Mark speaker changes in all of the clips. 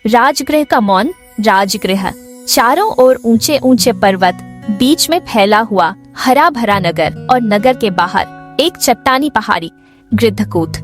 Speaker 1: राजगृह का मौन। राजगृह, चारों ओर ऊंचे ऊंचे पर्वत, बीच में फैला हुआ हरा भरा नगर और नगर के बाहर एक चट्टानी पहाड़ी, गृद्धकूट।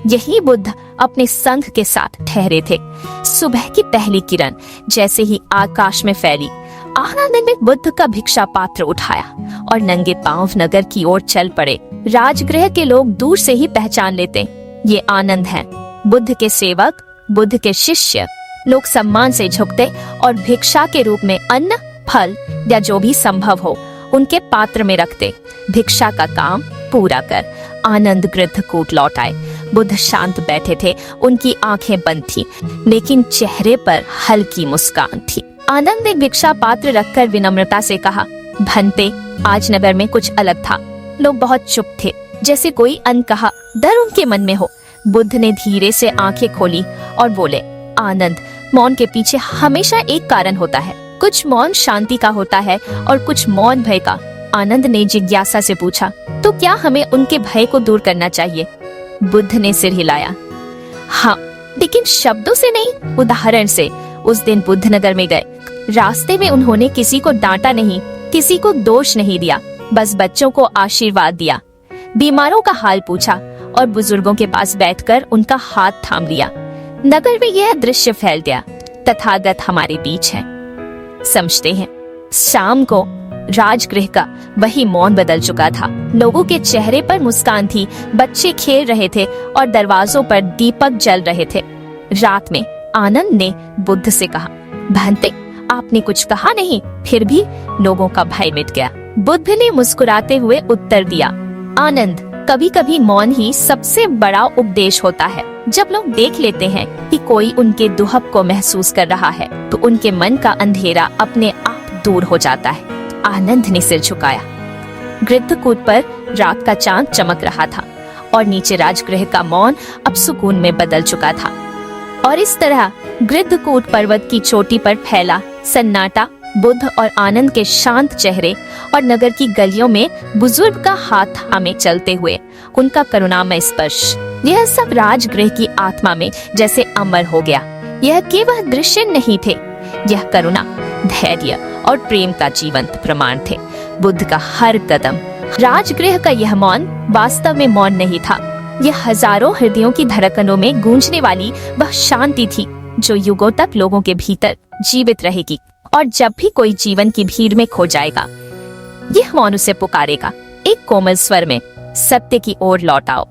Speaker 1: यही बुद्ध अपने संघ के साथ ठहरे थे। सुबह की पहली किरण जैसे ही आकाश में फैली, आनंद ने बुद्ध का भिक्षा पात्र उठाया और नंगे पांव नगर की ओर चल पड़े। राजगृह के लोग दूर से ही पहचान लेते, ये आनंद हैं, बुद्ध के सेवक, बुद्ध के शिष्य। लोग सम्मान से झुकते और भिक्षा के रूप में अन्न, फल या जो भी संभव हो उनके पात्र में रखते। भिक्षा का काम पूरा कर आनंद गृद्धकूट लौट आए। बुद्ध शांत बैठे थे, उनकी आंखें बंद थी, लेकिन चेहरे पर हल्की मुस्कान थी। आनंद ने भिक्षा पात्र रखकर विनम्रता से कहा, भंते, आज नगर में कुछ अलग था। लोग बहुत चुप थे, जैसे कोई अनकहा डर उनके मन में हो। बुद्ध ने धीरे से आंखें खोली और बोले, आनंद, मौन के पीछे हमेशा एक कारण होता है। कुछ मौन शांति का होता है और कुछ मौन भय का। आनंद ने जिज्ञासा से पूछा, तो क्या हमें उनके भय को दूर करना चाहिए? बुद्ध ने सिर हिलाया, हाँ, लेकिन शब्दों से नहीं, उदाहरण से। उस दिन बुद्ध नगर में गए, रास्ते में उन्होंने किसी को डांटा नहीं, किसी को दोष नहीं दिया, बस बच्चों को आशीर्वाद दिया, बीमारों का हाल पूछा और बुजुर्गों के पास बैठकर उनका हाथ थाम लिया। नगर में यह दृश्य फैल गया, तथागत हमारे बीच है। समझते हैं, शाम को राजगृह का वही मौन बदल चुका था। लोगों के चेहरे पर मुस्कान थी, बच्चे खेल रहे थे और दरवाजों पर दीपक जल रहे थे। रात में आनंद ने बुद्ध से कहा, भंते, आपने कुछ कहा नहीं, फिर भी लोगों का भय मिट गया। बुद्ध ने मुस्कुराते हुए उत्तर दिया, आनंद, कभी कभी मौन ही सबसे बड़ा उपदेश होता है। जब लोग देख लेते हैं कि कोई उनके दुहब को महसूस कर रहा है, तो उनके मन का अंधेरा अपने आप दूर हो जाता है। आनंद ने सिर झुकाया। गृद्धकूट पर रात का चांद चमक रहा था और नीचे राजगृह का मौन अब सुकून में बदल चुका था। और इस तरह गृद्धकूट पर्वत की चोटी पर फैला सन्नाटा, बुद्ध और आनंद के शांत चेहरे और नगर की गलियों में बुजुर्ग का हाथ थामे चलते हुए उनका करुणामय स्पर्श, यह सब राजगृह की आत्मा में जैसे अमर हो गया। यह केवल दृश्य नहीं थे, यह करुणा, धैर्य और प्रेम का जीवंत प्रमाण थे। बुद्ध का हर कदम, राजगृह का यह मौन वास्तव में मौन नहीं था, यह हजारों हृदयों की धड़कनों में गूंजने वाली वह शांति थी जो युगों तक लोगों के भीतर जीवित रहेगी। और जब भी कोई जीवन की भीड़ में खो जाएगा, यह मौन उसे पुकारेगा एक कोमल स्वर में, सत्य की ओर लौट आओ।